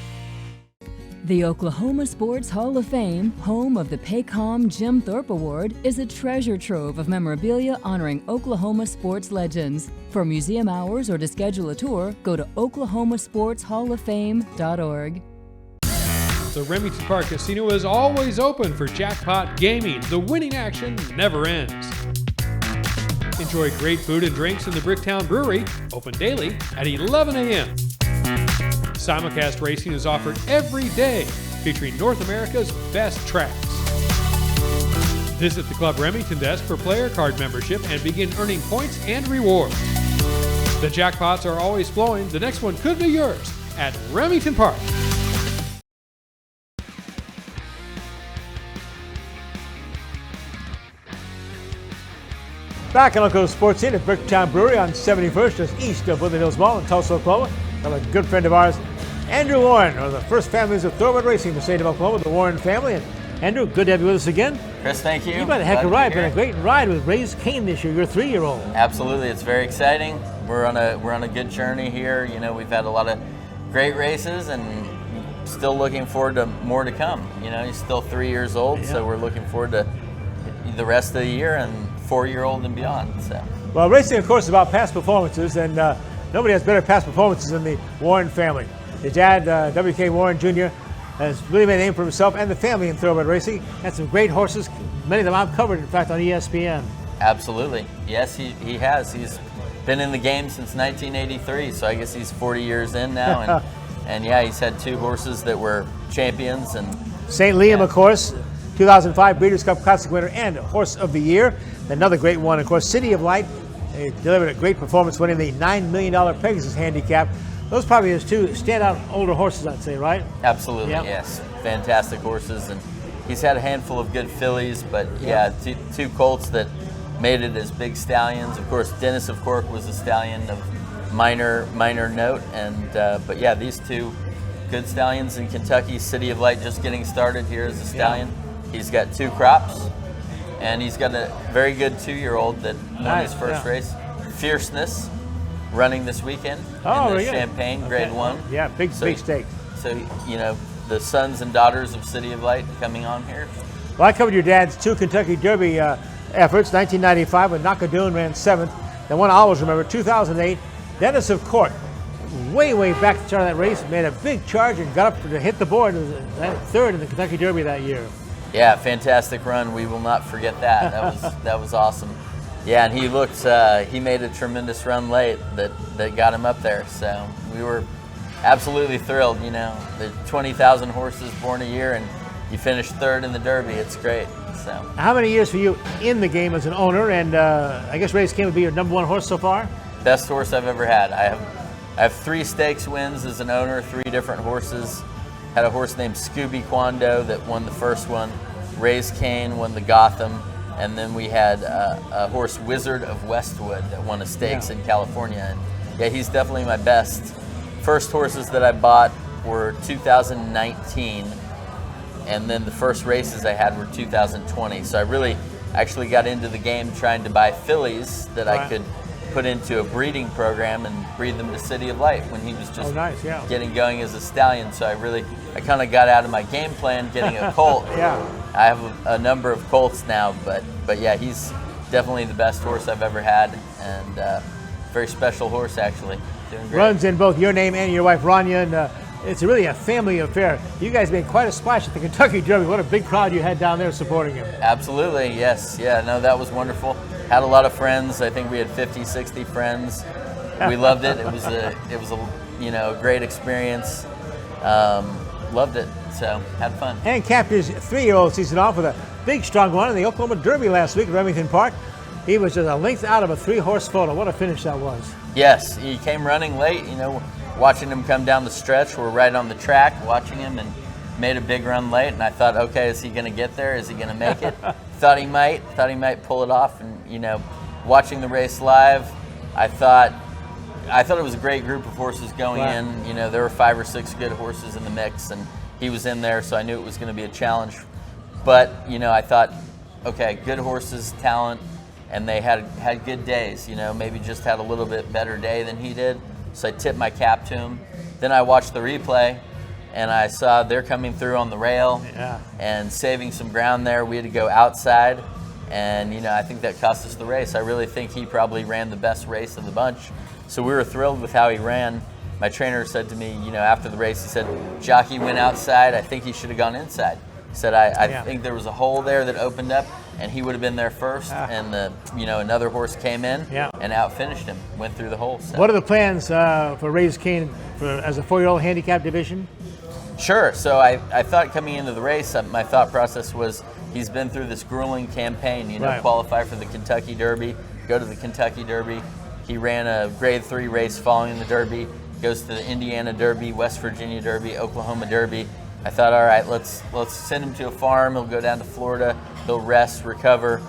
The Oklahoma Sports Hall of Fame, home of the Cain Jim Thorpe Award, is a treasure trove of memorabilia honoring Oklahoma sports legends. For museum hours or to schedule a tour, go to oklahomasportshalloffame.org. The Remington Park Casino is always open for jackpot gaming. The winning action never ends. Enjoy great food and drinks in the Bricktown Brewery, open daily at 11 a.m. Simulcast racing is offered every day, featuring North America's best tracks. Visit the Club Remington desk for player card membership and begin earning points and rewards. The jackpots are always flowing. The next one could be yours at Remington Park. Back in local sports scene at Bricktown Brewery on 71st, just east of Woodland Hills Mall in Tulsa, Oklahoma. A good friend of ours, Andrew Warren, one of the first families of thoroughbred racing in the state of Oklahoma, the Warren family. And Andrew, good to have you with us again. Chris, thank you. You've had a heck of a ride. Been a great ride with Cain this year. You're a 3-year-old. Absolutely, it's very exciting. We're on a good journey here. You know, we've had a lot of great races, and still looking forward to more to come. You know, he's still 3 years old, so we're looking forward to the rest of the year and 4-year-old and beyond. So. Well, racing, of course, is about past performances, and nobody has better past performances than the Warren family. His dad, W.K. Warren Jr., has really made a name for himself and the family in thoroughbred racing. Had some great horses, many of them I've covered, in fact, on ESPN. Absolutely. Yes, he has. He's been in the game since 1983, so I guess he's 40 years in now. And, and yeah, he's had 2 horses that were champions. And St. Liam, of course, 2005 Breeders' Cup Classic winner and Horse of the Year. Another great one, of course, City of Light. He delivered a great performance, winning the $9 million Pegasus Handicap. Those probably his 2 standout older horses, I'd say, right? Absolutely, yes. Fantastic horses, and he's had a handful of good fillies, but yeah, two colts that made it as big stallions. Of course, Dennis of Cork was a stallion of minor note, and but yeah, these 2 good stallions in Kentucky. City of Light just getting started here as a stallion. He's got 2 crops, and he's got a very good 2-year-old that won his first race. Fierceness, running this weekend in the Champaign Grade 1. Yeah, big stake. So, you know, the sons and daughters of City of Light coming on here. Well, I covered your dad's 2 Kentucky Derby efforts. 1995 when Knockadoon ran 7th. Then one I always remember, 2008, Dennis of Cork, way back at the start of that race, made a big charge and got up to hit the board. It was 3rd in the Kentucky Derby that year. Yeah, fantastic run. We will not forget that. That was awesome. Yeah, and he looked. He made a tremendous run late that got him up there. So we were absolutely thrilled. You know, the 20,000 horses born a year, and you finished 3rd in the Derby. It's great. So. How many years for you in the game as an owner? And I guess Race Cain would be your #1 horse so far. Best horse I've ever had. I have 3 stakes wins as an owner. 3 different horses. Had a horse named Scooby Quando that won the first one. Race Cain won the Gotham. And then we had a horse, Wizard of Westwood, that won a stakes in California. And yeah, he's definitely my best. First horses that I bought were 2019, and then the first races I had were 2020. So I really actually got into the game trying to buy fillies that I could put into a breeding program and breed them to City of Light when he was just getting going as a stallion. So I kind of got out of my game plan getting a colt. I have a number of colts now, but yeah, he's definitely the best horse I've ever had, and very special horse actually. Doing great. Runs in both your name and your wife Rania, and it's really a family affair. You guys made quite a splash at the Kentucky Derby. What a big crowd you had down there supporting him. Absolutely, yes. Yeah, no, that was wonderful. Had a lot of friends. I think we had 50, 60 friends. We loved it. It was a great experience. Loved it. So had fun. And capped his 3-year-old season off with a big, strong one in the Oklahoma Derby last week at Remington Park. He was just a length out of a 3-horse photo. What a finish that was. Yes, he came running late. Watching him come down the stretch, we're right on the track watching him, and made a big run late. And I thought, okay, is he going to get there? Is he going to make it? Thought he might pull it off. And watching the race live, I thought it was a great group of horses going in. There were 5 or 6 good horses in the mix, and he was in there, so I knew it was going to be a challenge. But I thought, okay, good horses, talent, and they had good days. Maybe just had a little bit better day than he did. So I tipped my cap to him. Then I watched the replay, and I saw they're coming through on the rail and saving some ground there. We had to go outside, and I think that cost us the race. I really think he probably ran the best race of the bunch. So we were thrilled with how he ran. My trainer said to me, after the race, he said, jockey went outside. I think he should have gone inside. He said, I think there was a hole there that opened up, and he would have been there first, and another horse came in and out-finished him, went through the hole. So. What are the plans for Raised Cain as a 4-year-old handicap division? Sure. So I thought coming into the race, my thought process was he's been through this grueling campaign, qualify for the Kentucky Derby, go to the Kentucky Derby. He ran a grade 3 race following the Derby, goes to the Indiana Derby, West Virginia Derby, Oklahoma Derby. I thought, all right, let's send him to a farm. He'll go down to Florida. He'll rest, recover.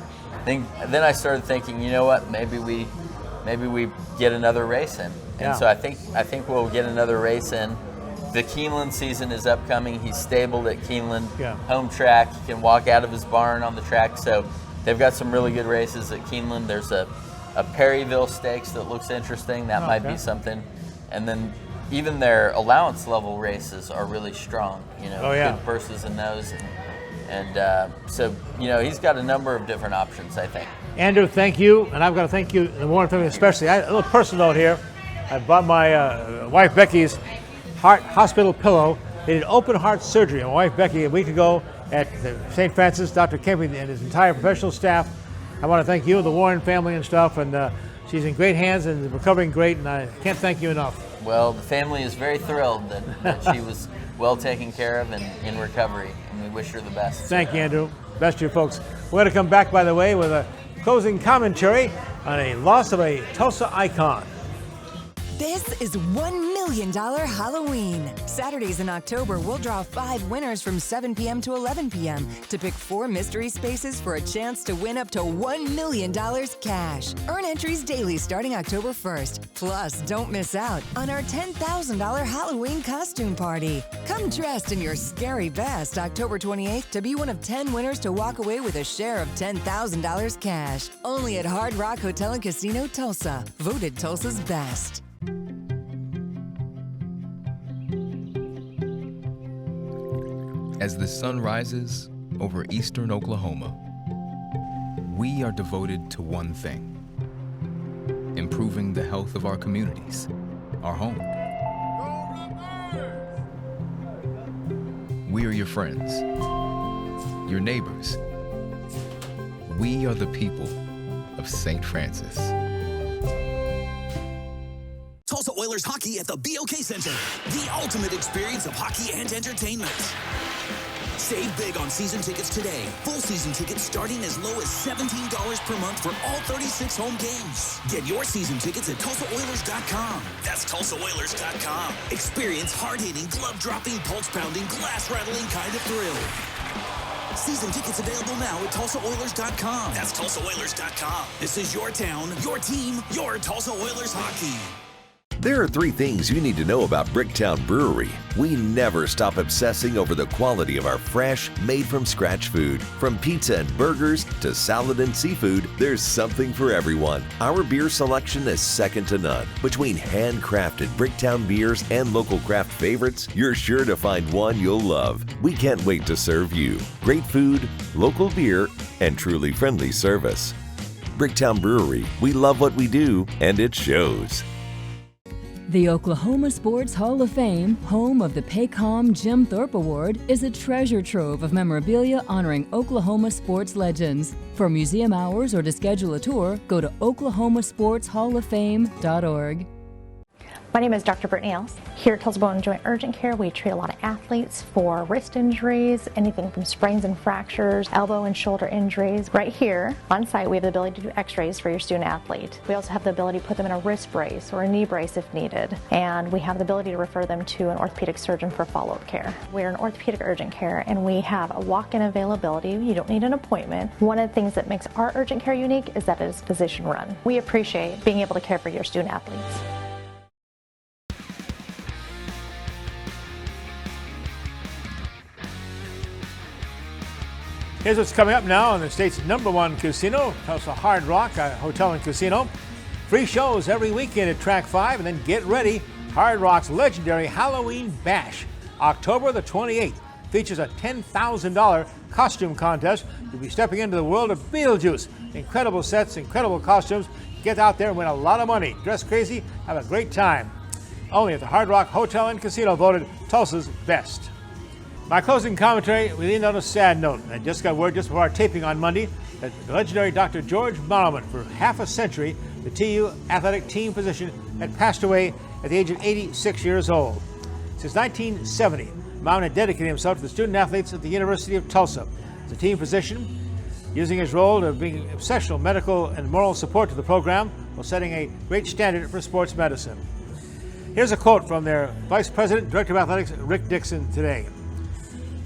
Then I started thinking, you know what? Maybe we get another race in. And so I think we'll get another race in. The Keeneland season is upcoming. He's stabled at Keeneland, home track. He can walk out of his barn on the track. So they've got some really good races at Keeneland. There's a Perryville Stakes that looks interesting. That might be something. And then even their allowance level races are really strong. Good purses in those. And so he's got a number of different options, I think. Andrew, thank you. And I've got to thank you, the Mauerman family especially. A little personal note here. I bought my wife Becky's heart hospital pillow. They did open heart surgery on my wife Becky a week ago at St. Francis. Dr. Kemping and his entire professional staff. I want to thank you, the Warren family and stuff. And she's in great hands and recovering great. And I can't thank you enough. Well, the family is very thrilled that she was well taken care of and in recovery. And we wish her the best. Thank you, Andrew. Best to you folks. We're going to come back, by the way, with a closing commentary on a loss of a Tulsa icon. This is $1 million Halloween. Saturdays in October, we'll draw 5 winners from 7 p.m. to 11 p.m. to pick 4 mystery spaces for a chance to win up to $1 million cash. Earn entries daily starting October 1st. Plus, don't miss out on our $10,000 Halloween costume party. Come dressed in your scary best October 28th to be one of 10 winners to walk away with a share of $10,000 cash. Only at Hard Rock Hotel and Casino, Tulsa. Voted Tulsa's best. As the sun rises over eastern Oklahoma, we are devoted to one thing: improving the health of our communities, our home. We are your friends, your neighbors. We are the people of St. Francis. Tulsa Oilers hockey at the BOK Center. The ultimate experience of hockey and entertainment. Save big on season tickets today. Full season tickets starting as low as $17 per month for all 36 home games. Get your season tickets at TulsaOilers.com. That's TulsaOilers.com. Experience hard-hitting, glove-dropping, pulse-pounding, glass-rattling kind of thrill. Season tickets available now at TulsaOilers.com. That's TulsaOilers.com. This is your town, your team, your Tulsa Oilers hockey. There are 3 things you need to know about Bricktown Brewery. We never stop obsessing over the quality of our fresh, made-from-scratch food. From pizza and burgers to salad and seafood, there's something for everyone. Our beer selection is second to none. Between handcrafted Bricktown beers and local craft favorites, you're sure to find one you'll love. We can't wait to serve you. Great food, local beer, and truly friendly service. Bricktown Brewery, we love what we do, and it shows. The Oklahoma Sports Hall of Fame, home of the Paycom Jim Thorpe Award, is a treasure trove of memorabilia honoring Oklahoma sports legends. For museum hours or to schedule a tour, go to oklahomasportshalloffame.org. My name is Dr. Brittany Els. Here at Tulsa Bone and Joint Urgent Care, we treat a lot of athletes for wrist injuries, anything from sprains and fractures, elbow and shoulder injuries. Right here on site, we have the ability to do x-rays for your student athlete. We also have the ability to put them in a wrist brace or a knee brace if needed. And we have the ability to refer them to an orthopedic surgeon for follow-up care. We're an orthopedic urgent care and we have a walk-in availability. You don't need an appointment. One of the things that makes our urgent care unique is that it is physician run. We appreciate being able to care for your student athletes. Here's what's coming up now in the state's #1 casino, Tulsa Hard Rock Hotel and Casino. Free shows every weekend at Track 5, and then get ready. Hard Rock's legendary Halloween Bash, October the 28th, features a $10,000 costume contest. You'll be stepping into the world of Beetlejuice. Incredible sets, incredible costumes. Get out there and win a lot of money. Dress crazy, have a great time. Only at the Hard Rock Hotel and Casino, voted Tulsa's best. My closing commentary, we leaned on a sad note. I just got word just before our taping on Monday that the legendary Dr. George Mauerman, for half a century, the TU athletic team physician, had passed away at the age of 86 years old. Since 1970, Mauerman had dedicated himself to the student athletes at the University of Tulsa. As a team physician, using his role of being exceptional medical and moral support to the program while setting a great standard for sports medicine. Here's a quote from their Vice President, Director of Athletics, Rick Dixon, today.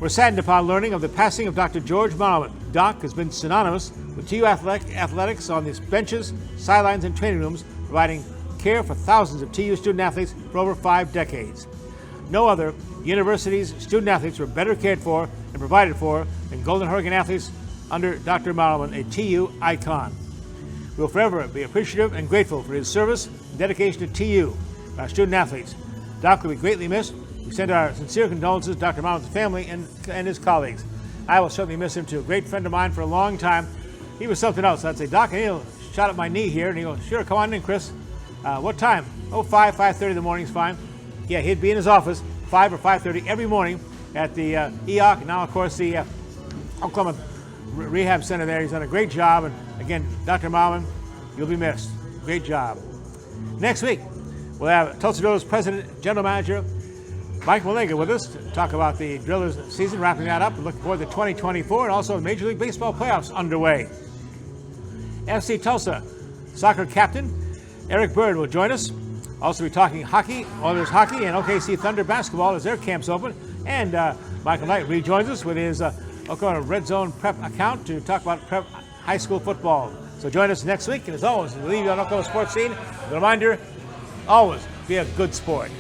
We're saddened upon learning of the passing of Dr. George Mauerman. Doc has been synonymous with TU athletics on these benches, sidelines, and training rooms, providing care for thousands of TU student athletes for over 5 decades. No other university's student athletes were better cared for and provided for than Golden Hurricane athletes under Dr. Mauerman, a TU icon. We will forever be appreciative and grateful for his service and dedication to TU, our student athletes. Doc will be greatly missed. We send our sincere condolences to Dr. Mauerman's family and his colleagues. I will certainly miss him too. A great friend of mine for a long time. He was something else. I'd say, Doc, he'll shot at my knee here, and he'll, sure, come on in, Chris. What time? Oh, 5:30 in the morning is fine. Yeah, he'd be in his office 5 or 5:30 every morning at the EOC, and now, of course, the Oklahoma Rehab Center there. He's done a great job, and again, Dr. Mauerman, you'll be missed. Great job. Next week, we'll have Tulsa Drillers President, General Manager, Mike Malega with us to talk about the Drillers season, wrapping that up and looking forward to 2024, and also Major League Baseball playoffs underway. FC Tulsa soccer captain Eric Bird will join us. Also be talking hockey, Oilers hockey, and OKC Thunder basketball as their camps open. And Michael Knight rejoins us with his Oklahoma Red Zone Prep account to talk about prep high school football. So join us next week, and as always, we'll leave you on Oklahoma Sports Scene. The reminder, always be a good sport.